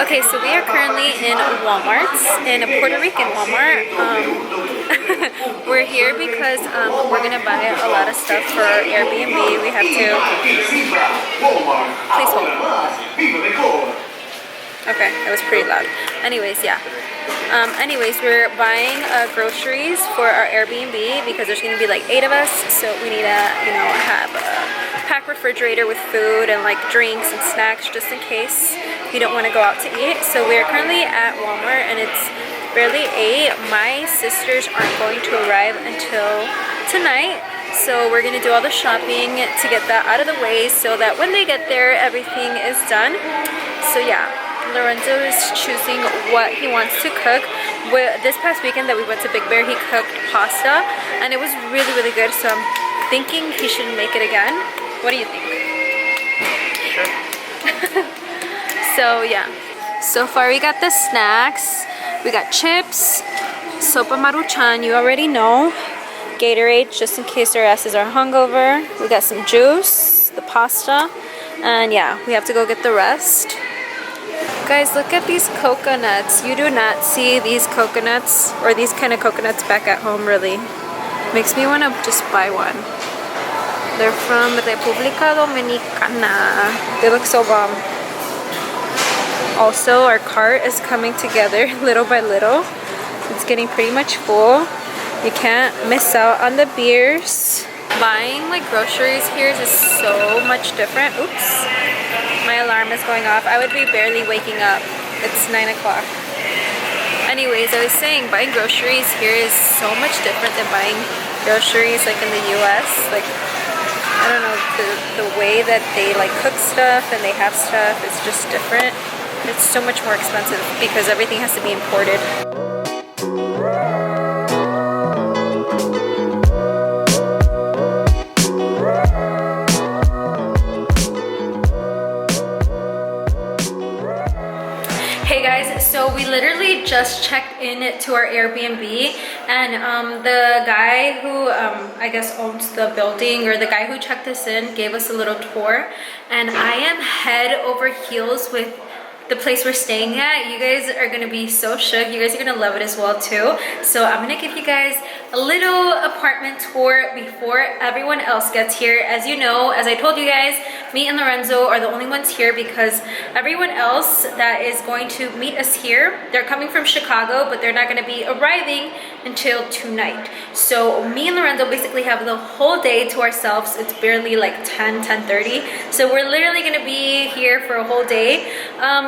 Okay, so we are currently in Walmart, in a Puerto Rican Walmart. We're here because we're gonna buy a lot of stuff for our Airbnb. We have to. Please hold. Okay, that was pretty loud. Anyways, yeah. We're buying groceries for our Airbnb because there's gonna be like 8 of us, so we need to, have a packed refrigerator with food and like drinks and snacks just in case you don't want to go out to eat. So we're currently at Walmart and it's barely 8. My sisters aren't going to arrive until tonight, so we're gonna do all the shopping to get that out of the way so that when they get there, everything is done. So yeah. Lorenzo is choosing what he wants to cook. This past weekend that we went to Big Bear, he cooked pasta and it was really, really good. So I'm thinking he should make it again. What do you think? Sure. So yeah. So far we got the snacks. We got chips, sopa maruchan, you already know. Gatorade, just in case our asses are hungover. We got some juice, the pasta, and yeah, we have to go get the rest. Guys, look at these coconuts. You do not see these coconuts or these kind of coconuts back at home, really. Makes me want to just buy one. They're from República Dominicana. They look so bomb. Also, our cart is coming together little by little. It's getting pretty much full. You can't miss out on the beers. Buying like groceries here is so much different. Oops. My alarm is going off. I would be barely waking up. It's 9 o'clock. Anyways, I was saying buying groceries here is so much different than buying groceries like in the US. Like, I don't know, the way that they like cook stuff and they have stuff is just different. It's so much more expensive because everything has to be imported. So we literally just checked in to our Airbnb and the guy who I guess owns the building, or the guy who checked us in, gave us a little tour, and I am head over heels with the place we're staying at. You guys are gonna be so shook. You guys are gonna love it as well too. So I'm gonna give you guys a little apartment tour before everyone else gets here. As you know, as I told you guys, me and Lorenzo are the only ones here because everyone else that is going to meet us here, they're coming from Chicago, but they're not gonna be arriving until tonight. So me and Lorenzo basically have the whole day to ourselves. It's barely like 10:30. So we're literally gonna be here for a whole day.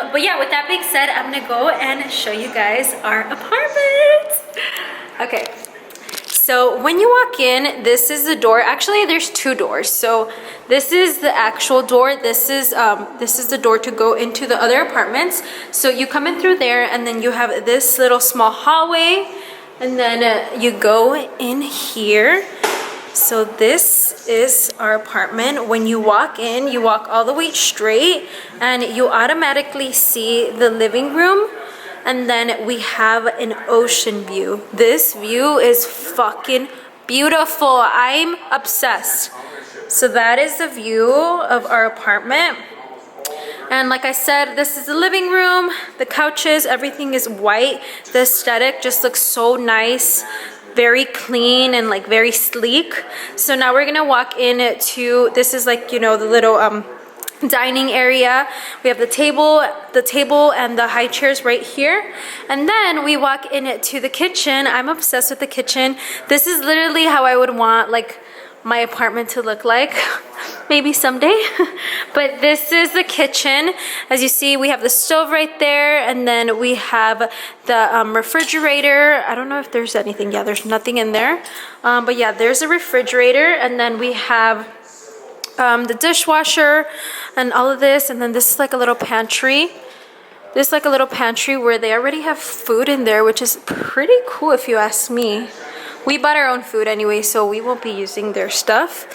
But yeah, with that being said, I'm gonna go and show you guys our apartment. Okay. So when you walk in, this is the door. Actually, there's 2 doors. So this is the actual door. This is the door to go into the other apartments. So you come in through there, and then you have this little small hallway, and then you go in here. So this is our apartment. When you walk in, you walk all the way straight, and you automatically see the living room. And then we have an ocean view. This view is fucking beautiful. I'm obsessed. So that is the view of our apartment. And like I said, this is the living room. The couches, everything is white. The aesthetic just looks so nice. Very clean and like very sleek. So now we're gonna walk into, this is like, the little dining area. We have the table and the high chairs right here, and then we walk into the kitchen. I'm obsessed with the kitchen. This is literally how I would want like my apartment to look like, maybe someday. But this is the kitchen. As you see, we have the stove right there, and then we have the refrigerator. I don't know if there's anything. Yeah, there's nothing in there, but yeah, there's a refrigerator, and then we have the dishwasher and all of this, and then this is like a little pantry. This is like a little pantry where they already have food in there, which is pretty cool if you ask me. We bought our own food anyway, so we won't be using their stuff.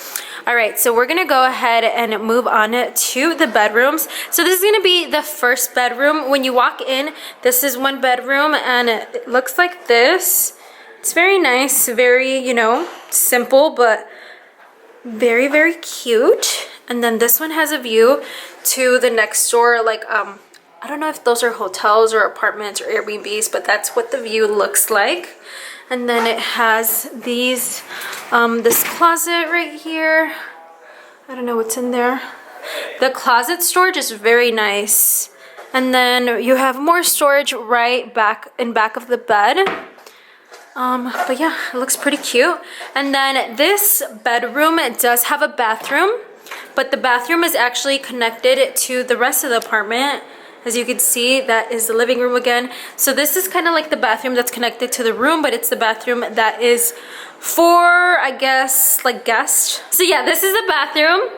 All right, so we're gonna go ahead and move on to the bedrooms. So this is gonna be the first bedroom. When you walk in, this is one bedroom, and it looks like this. It's very nice, very, simple, but very, very cute. And then this one has a view to the next door, like I don't know if those are hotels or apartments or Airbnbs, but that's what the view looks like. And then it has these, this closet right here. I don't know what's in there. The closet storage is very nice. And then you have more storage right back of the bed. But yeah, it looks pretty cute. And then this bedroom, it does have a bathroom, but the bathroom is actually connected to the rest of the apartment. As you can see, that is the living room again. So this is kind of like the bathroom that's connected to the room, but it's the bathroom that is for, I guess, like guests. So yeah, this is the bathroom.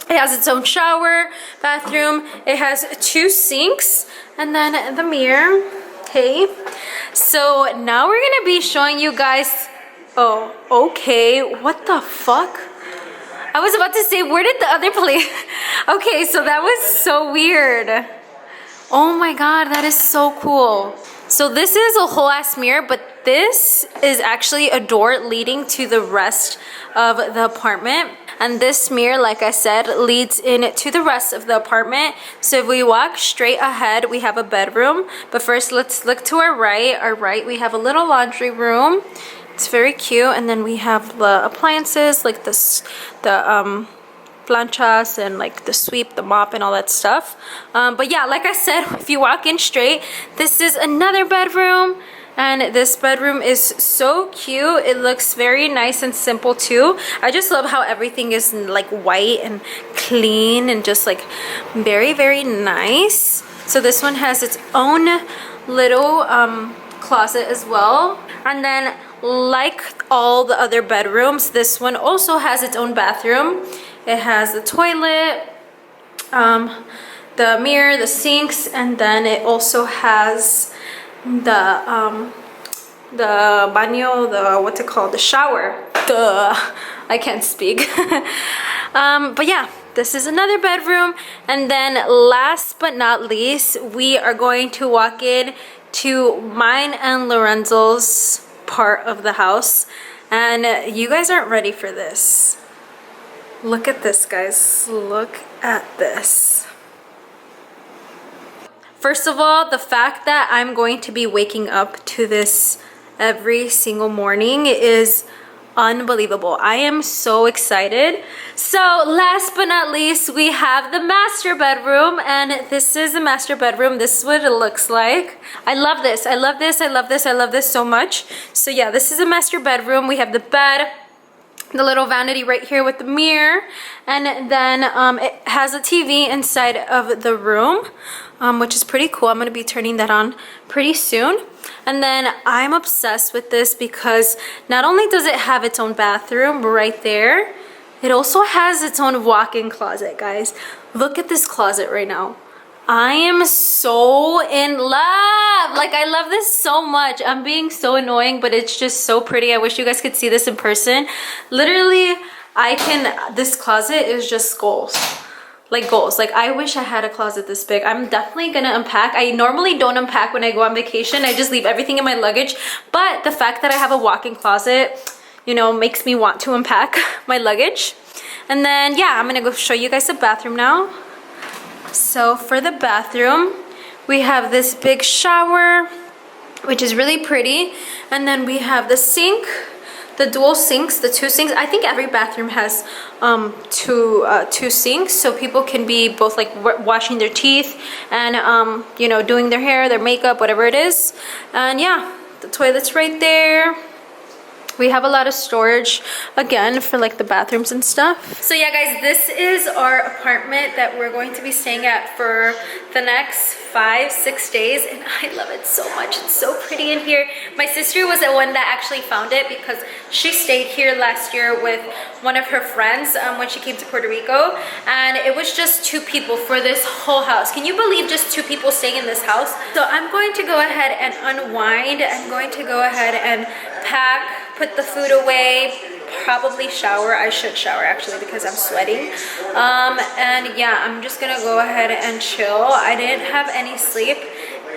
It has its own shower, bathroom. It has 2 sinks, and then the mirror. Okay. So now we're gonna be showing you guys. Oh, okay. What the fuck? I was about to say, where did the other place? Okay, so that was so weird. Oh my god, that is so cool. So this is a whole ass mirror, but this is actually a door leading to the rest of the apartment. And this mirror, like I said, leads in to the rest of the apartment. So if we walk straight ahead, we have a bedroom. But first, let's look to our right. Our right, we have a little laundry room. It's very cute. And then we have the appliances, like the planchas and like the sweep, the mop, and all that stuff. But yeah, like I said, if you walk in straight, this is another bedroom. And this bedroom is so cute. It looks very nice and simple too. I just love how everything is like white and clean and just like very, very nice. So this one has its own little closet as well. And then like all the other bedrooms, this one also has its own bathroom. It has the toilet, the mirror, the sinks, and then it also has the baño, what's it called, the shower. Duh, I can't speak. But yeah, this is another bedroom. And then last but not least, we are going to walk in to mine and Lorenzo's part of the house. And you guys aren't ready for this. Look at this, guys. Look at this. First of all, the fact that I'm going to be waking up to this every single morning is unbelievable. I am so excited. So last but not least, we have the master bedroom, and this is the master bedroom. This is what it looks like. I love this. I love this. I love this. I love this so much. So yeah, this is a master bedroom. We have the bed, the little vanity right here with the mirror, and then it has a TV inside of the room, which is pretty cool. I'm going to be turning that on pretty soon. And then I'm obsessed with this because not only does it have its own bathroom right there, it also has its own walk-in closet, guys. Look at this closet right now. I am so in love. Like, I love this so much. I'm being so annoying, but it's just so pretty. I wish you guys could see this in person. Literally, this closet is just goals. Like goals. Like, I wish I had a closet this big. I'm definitely gonna unpack. I normally don't unpack when I go on vacation. I just leave everything in my luggage. But the fact that I have a walk-in closet, you know, makes me want to unpack my luggage. And then, yeah, I'm gonna go show you guys the bathroom now. So for the bathroom, we have this big shower, which is really pretty. And then we have the sink, the dual sinks, the 2 sinks. I think every bathroom has two sinks, so people can be both like washing their teeth and you know, doing their hair, their makeup, whatever it is. And yeah, the toilet's right there. We have a lot of storage again for like the bathrooms and stuff. So yeah, guys, this is our apartment that we're going to be staying at for the next 5-6 days, and I love it so much. It's so pretty in here. My sister was the one that actually found it because she stayed here last year with one of her friends when she came to Puerto Rico, and it was just 2 people for this whole house. Can you believe just 2 people staying in this house? So I'm going to go ahead and unwind. I'm going to go ahead and pack, put the food away, probably shower. I should shower actually because I'm sweating. And yeah, I'm just gonna go ahead and chill. I didn't have any sleep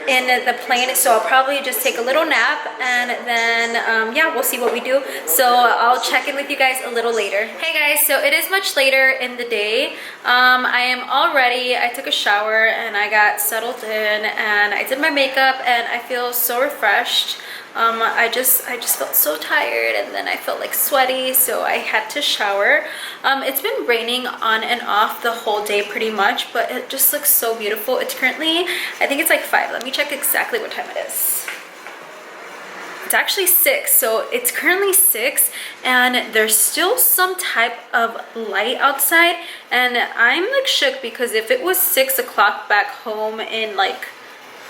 in the plane, so I'll probably just take a little nap, and then yeah, we'll see what we do. So I'll check in with you guys a little later. Hey guys, so it is much later in the day. I am all ready. I took a shower and I got settled in and I did my makeup and I feel so refreshed. I just felt so tired, and then I felt like sweaty, so I had to shower. It's been raining on and off the whole day pretty much, but it just looks so beautiful. It's currently, I think it's like 5. Let me check exactly what time it is. It's actually 6, so it's currently 6 and there's still some type of light outside, and I'm like shook because if it was 6 o'clock back home in like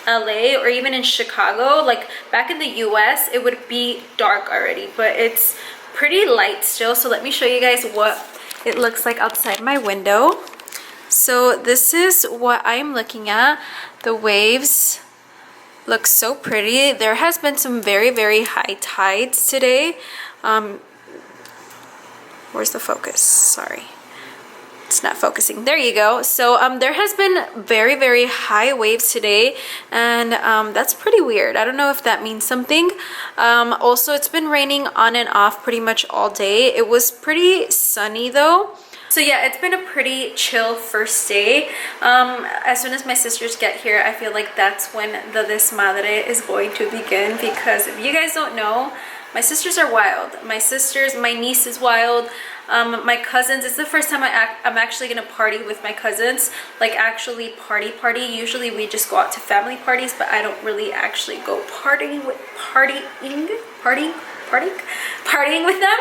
LA or even in Chicago, like back in the US, it would be dark already, but it's pretty light still. So let me show you guys what it looks like outside my window. So this is what I'm looking at. The waves look so pretty. There has been some very high tides today. Where's the focus? Sorry, it's not focusing. There you go. So there has been very high waves today, and that's pretty weird. I don't know if that means something. Also, it's been raining on and off pretty much all day. It was pretty sunny though. So yeah, it's been a pretty chill first day. As soon as my sisters get here, I feel like that's when the desmadre is going to begin, because if you guys don't know, my sisters are wild. My niece is wild. My cousins, it's the first time I'm actually gonna party with my cousins, like actually party. Usually we just go out to family parties, but I don't really actually go partying with them.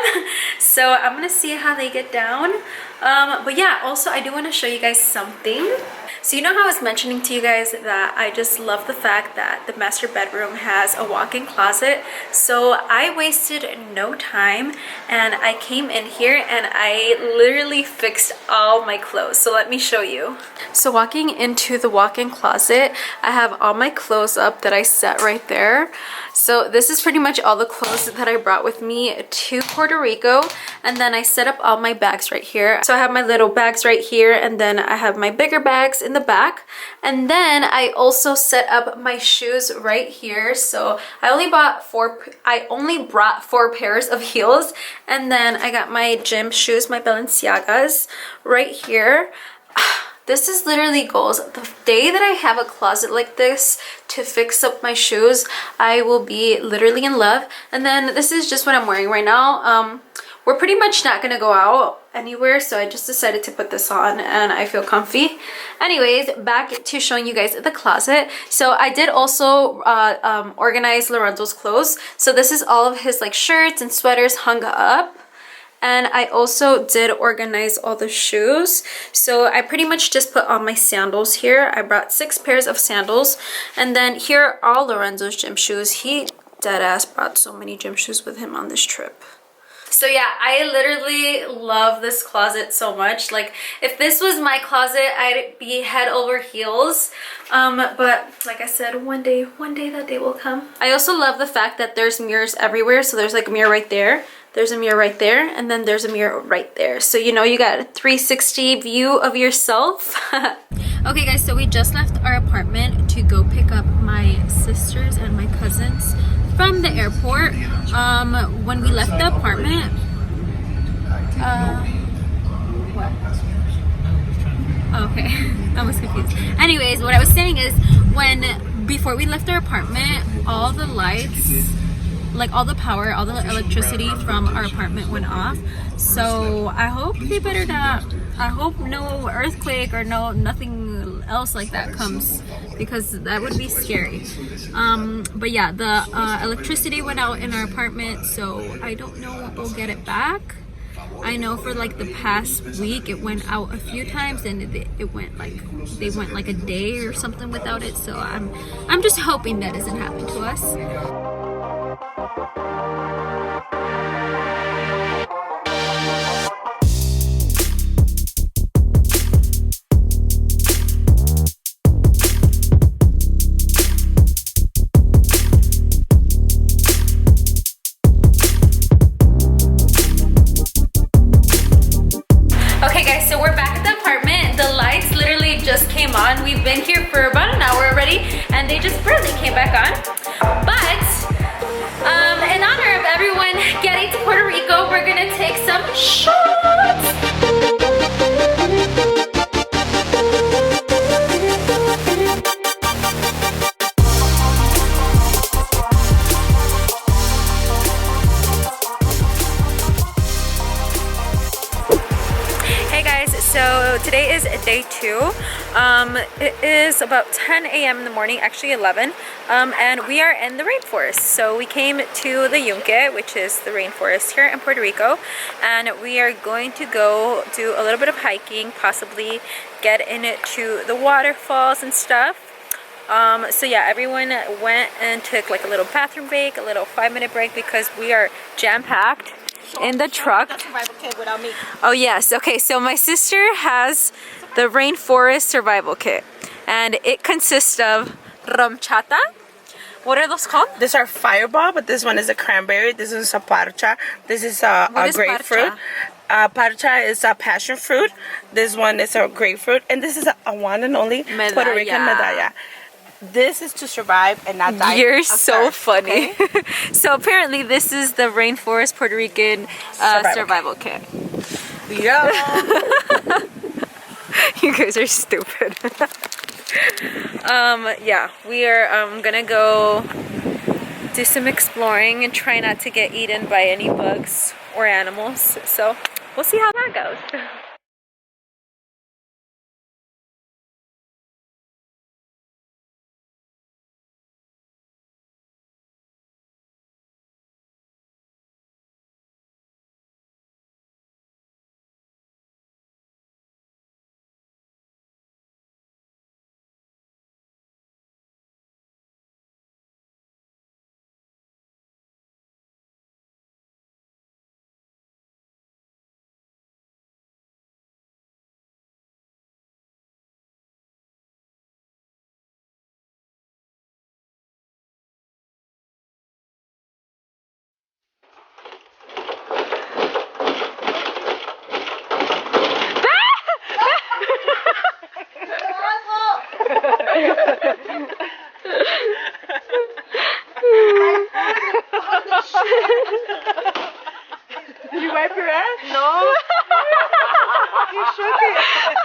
So I'm gonna see how they get down. But yeah, also I do want to show you guys something. So you know how I was mentioning to you guys that I just love the fact that the master bedroom has a walk-in closet. So I wasted no time and I came in here and I literally fixed all my clothes. So let me show you. So walking into the walk-in closet, I have all my clothes up that I set right there. So this is pretty much all the clothes that I brought with me to Puerto Rico, and then I set up all my bags right here. So I have my little bags right here, and then I have my bigger bags in the back, and then I also set up my shoes right here. So I only brought 4 pairs of heels, and then I got my gym shoes, my Balenciagas right here. This is literally goals. The day that I have a closet like this to fix up my shoes, I will be literally in love. And then this is just what I'm wearing right now. We're pretty much not gonna go out anywhere, so I just decided to put this on and I feel comfy. Anyways, back to showing you guys the closet. So I did also organize Lorenzo's clothes. So this is all of his like shirts and sweaters hung up. And I also did organize all the shoes. So I pretty much just put on my sandals here. I brought 6 pairs of sandals. And then here are all Lorenzo's gym shoes. He deadass brought so many gym shoes with him on this trip. So yeah, I literally love this closet so much. Like if this was my closet, I'd be head over heels. But like I said, one day that day will come. I also love the fact that there's mirrors everywhere. So there's like a mirror right there. There's a mirror right there, and then there's a mirror right there. So you know you got a 360 view of yourself. Okay guys, so we just left our apartment to go pick up my sisters and my cousins from the airport. When we left the apartment, what? Okay, I was confused. Anyways, what I was saying is before we left our apartment, all the lights, like all the power, all the electricity from our apartment went off. So I hope they better not, I hope no earthquake or nothing else like that comes, because that would be scary. But yeah, the electricity went out in our apartment, so I don't know when we'll get it back. I know for like the past week it went out a few times, and it went like, they went like a day or something without it. So I'm just hoping that doesn't happen to us. Okay guys, so we're back at the apartment. The lights literally just came on. We've been here for about an hour already, and they just barely today is day 2. It is about 10 a.m. in the morning, actually 11, and we are in the rainforest. So we came to the Yunque, which is the rainforest here in Puerto Rico, and we are going to go do a little bit of hiking, possibly get into the waterfalls and stuff. So yeah, everyone went and took like a little bathroom break, a little 5-minute break, because we are jam-packed in the truck. Oh yes, okay, so my sister has the rainforest survival kit, and it consists of romchata. What are those called? These are fireball, but this one is a cranberry. This is a parcha. This is a grapefruit. Parcha is a passion fruit. This one is a grapefruit, and this is a one and only Puerto Rican medalla. This is to survive and not die. You're so funny. Okay? So apparently this is the rainforest Puerto Rican survival kit. Yeah. You guys are stupid. Yeah, we are gonna go do some exploring and try not to get eaten by any bugs or animals. So we'll see how that goes. Did you wipe your ass? No. You shook it.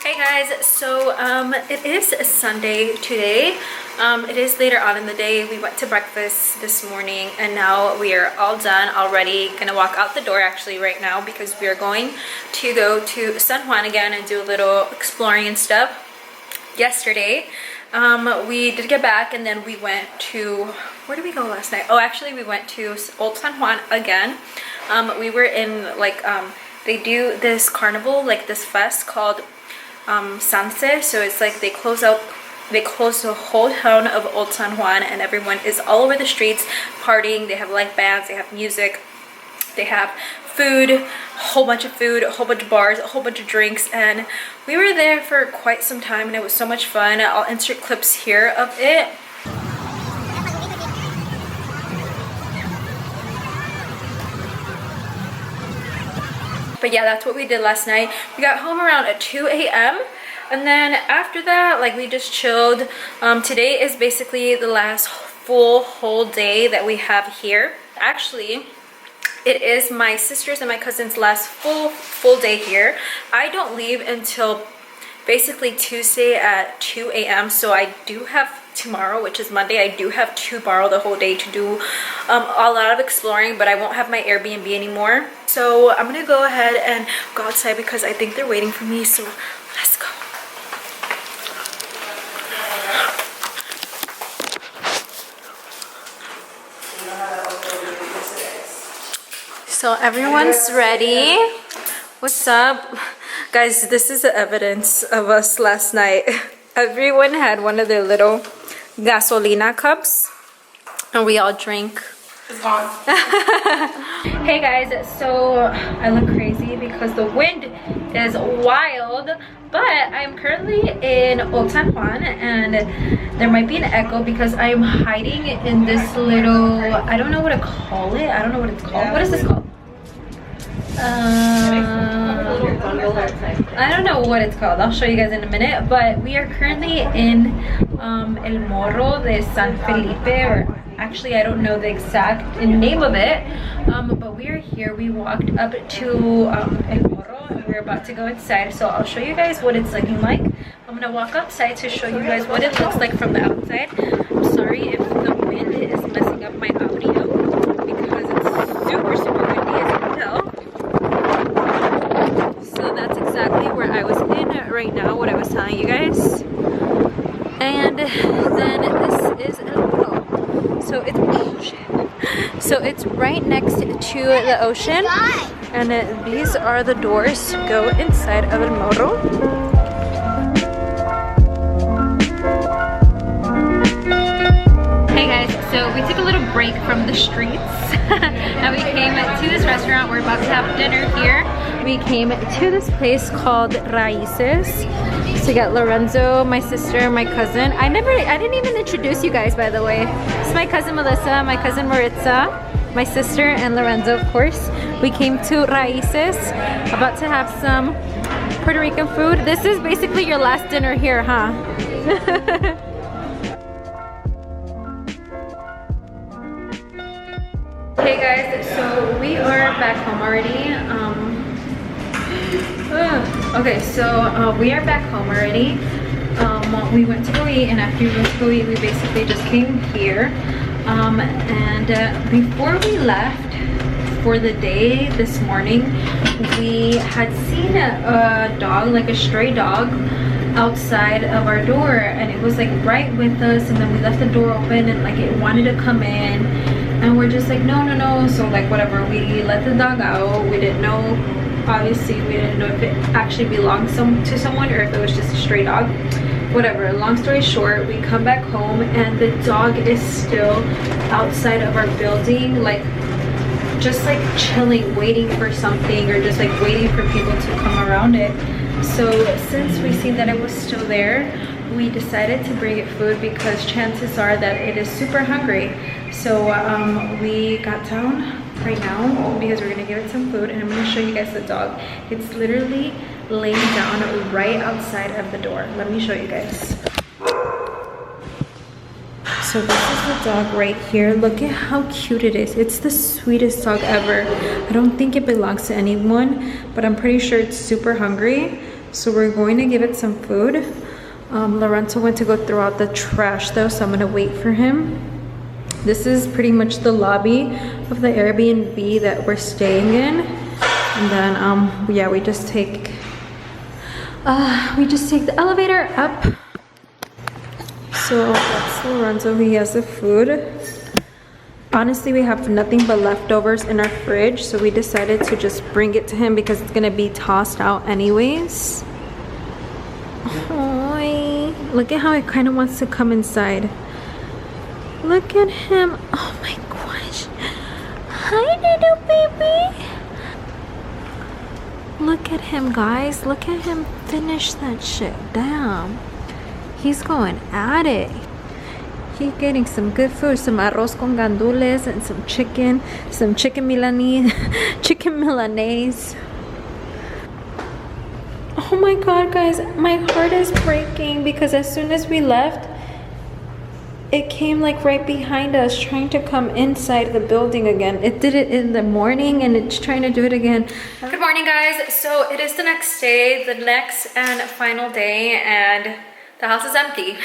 Hey guys, so it is Sunday today. It is later on in the day. We went to breakfast this morning and now we are all done already. Gonna walk out the door actually right now because we are going to go to San Juan again and do a little exploring and stuff. Yesterday we did get back and then we went to, where did we go last night? Oh, actually we went to Old San Juan again. We were in like they do this carnival, like this fest called Sanse. So it's like they close the whole town of Old San Juan and everyone is all over the streets partying. They have live bands, they have music, they have food, a whole bunch of food, a whole bunch of bars, a whole bunch of drinks, and we were there for quite some time and it was so much fun. I'll insert clips here of it. But yeah, that's what we did last night. We got home around at 2 a.m. and then after that, like, we just chilled. Today is basically the last whole day that we have here. Actually, it is my sister's and my cousin's last full day here. I don't leave until basically Tuesday at 2 a.m. so I do have tomorrow, which is Monday, I do have to borrow the whole day to do a lot of exploring, but I won't have my Airbnb anymore. So I'm gonna go ahead and go outside because I think they're waiting for me, so let's go. So everyone's ready. What's up? Guys, this is the evidence of us last night. Everyone had one of their little gasolina cups and we all drank. It's gone. Hey guys, so I look crazy because the wind is wild, but I'm currently in Old San Juan and there might be an echo because I'm hiding in this little, I don't know what to call it. I don't know what it's called. What is this called? I don't know what it's called. I'll show you guys in a minute, but we are currently in El Morro de San Felipe, or actually I don't know the exact name of it, but we are here. We walked up to El Morro and we're about to go inside, so I'll show you guys what it's looking like. I'm gonna walk outside to show you guys what it looks like from the outside. I'm sorry if the wind is messing up my audio because it's super windy, as you can tell. So that's exactly where I was in right now, what I was telling you guys. And then this is El Morro. So it's ocean. So it's right next to the ocean. And these are the doors to go inside of El Morro. Hey guys, so we took a little break from the streets and we came to this restaurant. We're about to have dinner here. We came to this place called Raíces. So we got Lorenzo, my sister, my cousin. I didn't even introduce you guys, by the way. It's my cousin Melissa, my cousin Maritza, my sister, and Lorenzo, of course. We came to Raíces, about to have some Puerto Rican food. This is basically your last dinner here, huh? Hey guys, so we are back home already. Okay, so we are back home already. We went to go eat, and after we went to go eat, we basically just came here. And before we left for the day this morning, we had seen a dog, like a stray dog, outside of our door, and it was like right with us, and then we left the door open and like it wanted to come in, and we're just like no. So like whatever, we let the dog out. We didn't know, obviously we didn't know if it actually belonged to someone or if it was just a stray dog. Whatever, long story short, we come back home and the dog is still outside of our building, like just like chilling, waiting for something, or just like waiting for people to come around it. So since we seen that it was still there, we decided to bring it food because chances are that it is super hungry. So we got down right now because we're gonna give it some food, and I'm gonna show you guys the dog. It's literally laying down right outside of the door. Let me show you guys. So this is the dog right here. Look at how cute it is. It's the sweetest dog ever. I don't think it belongs to anyone, but I'm pretty sure it's super hungry. So we're going to give it some food. Lorenzo went to go throw out the trash though, so I'm gonna wait for him. This is pretty much the lobby of the Airbnb that we're staying in. And then yeah, we just take the elevator up. So that's Lorenzo, he has the food. Honestly, we have nothing but leftovers in our fridge, so we decided to just bring it to him because it's gonna be tossed out anyways. Oh, look at how it kind of wants to come inside. Look at him. Oh my gosh. Hi, little baby. Look at him, guys. Look at him finish that shit down. He's going at it. He's getting some good food, some arroz con gandules and some chicken Milanese, chicken Milanese. Oh my god, guys, my heart is breaking because as soon as we left, it came like right behind us trying to come inside the building again. It did it in the morning and it's trying to do it again. Good morning, guys. So it is the next day, the next and final day, and the house is empty.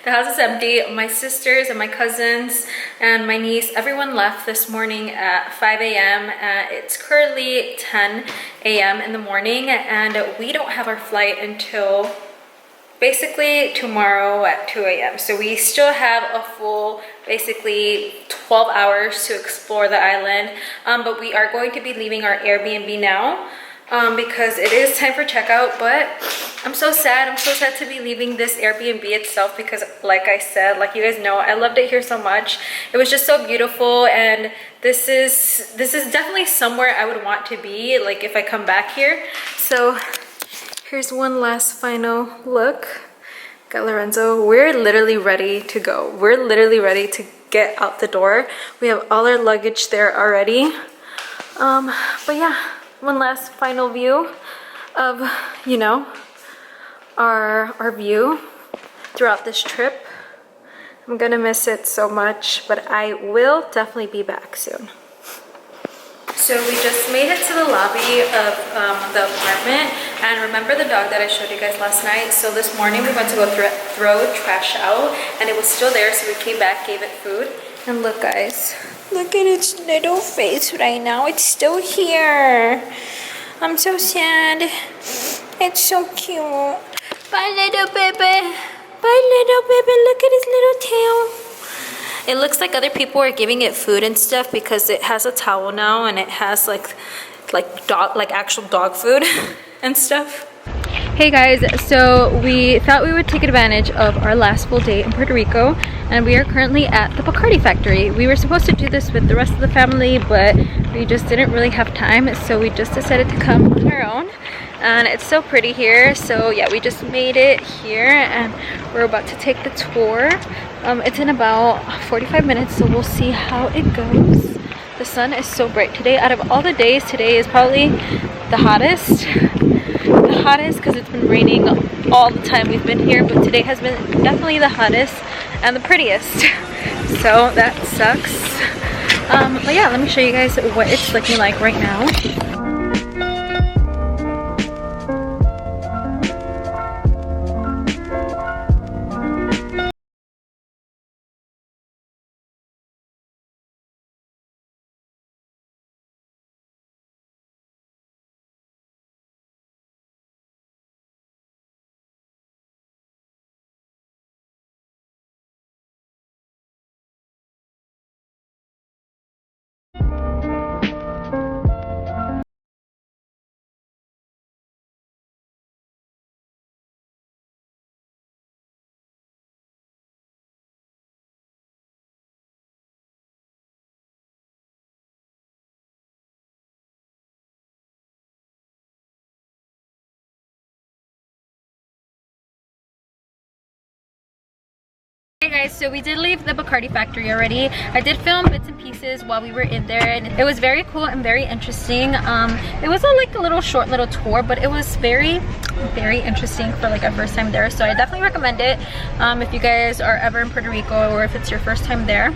The house is empty. My sisters and my cousins and my niece, everyone left this morning at 5 a.m. It's currently 10 a.m. in the morning, and we don't have our flight until basically tomorrow at 2 a.m. So we still have a full, basically 12 hours to explore the island. But we are going to be leaving our Airbnb now because it is time for checkout. But I'm so sad. I'm so sad to be leaving this Airbnb itself because, like I said, like you guys know, I loved it here so much. It was just so beautiful, and this is definitely somewhere I would want to be, like if I come back here. So here's one last final look. Got Lorenzo. We're literally ready to go. We're literally ready to get out the door. We have all our luggage there already. But yeah, one last final view of, you know, our view throughout this trip. I'm gonna miss it so much, but I will definitely be back soon. So we just made it to the lobby of the apartment, and remember the dog that I showed you guys last night? So this morning we went to go throw trash out, and it was still there, so we came back, gave it food. And look, guys, look at its little face right now. It's still here. I'm so sad. It's so cute. Bye, little baby. Bye, little baby. Look at his little tail. It looks like other people are giving it food and stuff because it has a towel now and it has like actual dog food and stuff. Hey guys, so we thought we would take advantage of our last full day in Puerto Rico, and we are currently at the Bacardi factory. We were supposed to do this with the rest of the family, but we just didn't really have time, so we just decided to come on our own. And it's so pretty here, so yeah, we just made it here and we're about to take the tour. It's in about 45 minutes, so we'll see how it goes. The sun is so bright today. Out of all the days, today is probably the hottest. The hottest because it's been raining all the time we've been here, but today has been definitely the hottest and the prettiest. So that sucks. But yeah, let me show you guys what it's looking like right now. Hey guys, so we did leave the Bacardi factory already. I did film bits and pieces while we were in there, and it was very cool and very interesting. It was like a little short little tour, but it was very interesting for like our first time there. So I definitely recommend it if you guys are ever in Puerto Rico or if it's your first time there.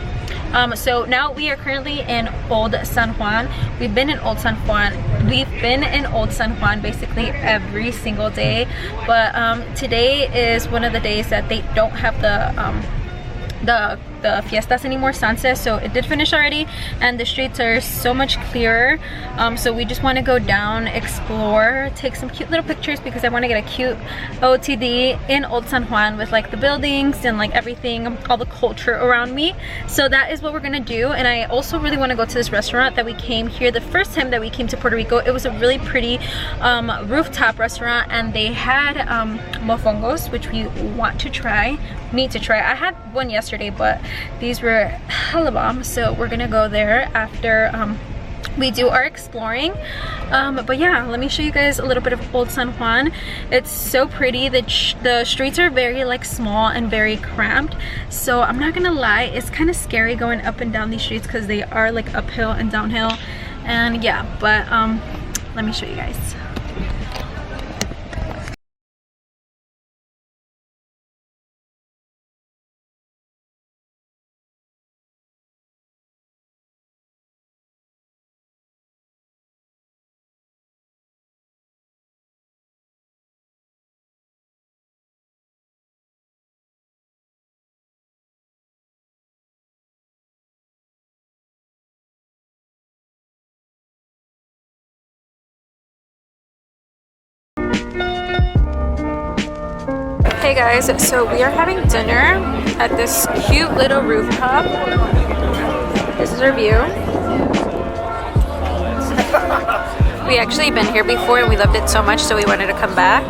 So now we are currently in Old San Juan. We've been in Old San Juan. We've been in Old San Juan basically every single day, but today is one of the days that they don't have the fiestas anymore, sunset, so it did finish already, and the streets are so much clearer. So we just want to go down, explore, take some cute little pictures because I want to get a cute OOTD in Old San Juan with like the buildings and like everything, all the culture around me. So that is what we're gonna do. And I also really want to go to this restaurant that we came here the first time that we came to Puerto Rico. It was a really pretty rooftop restaurant, and they had mofongos, which we want to try, need to try. I had one yesterday, but these were hella bomb, so we're gonna go there after we do our exploring. But yeah, let me show you guys a little bit of Old San Juan. It's so pretty. The streets are very like small and very cramped, so I'm not gonna lie, it's kind of scary going up and down these streets because they are like uphill and downhill. And yeah, but let me show you guys. Hey guys, so we are having dinner at this cute little rooftop. This is our view. We actually been here before and we loved it so much, so we wanted to come back.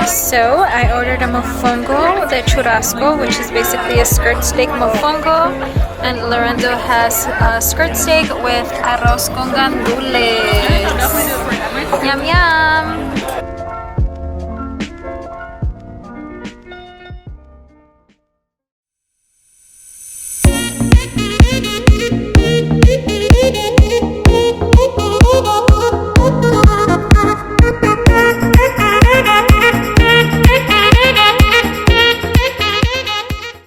So I ordered a mofongo de churrasco, which is basically a skirt steak mofongo, and Lorenzo has a skirt steak with arroz con gandules. Yum yum!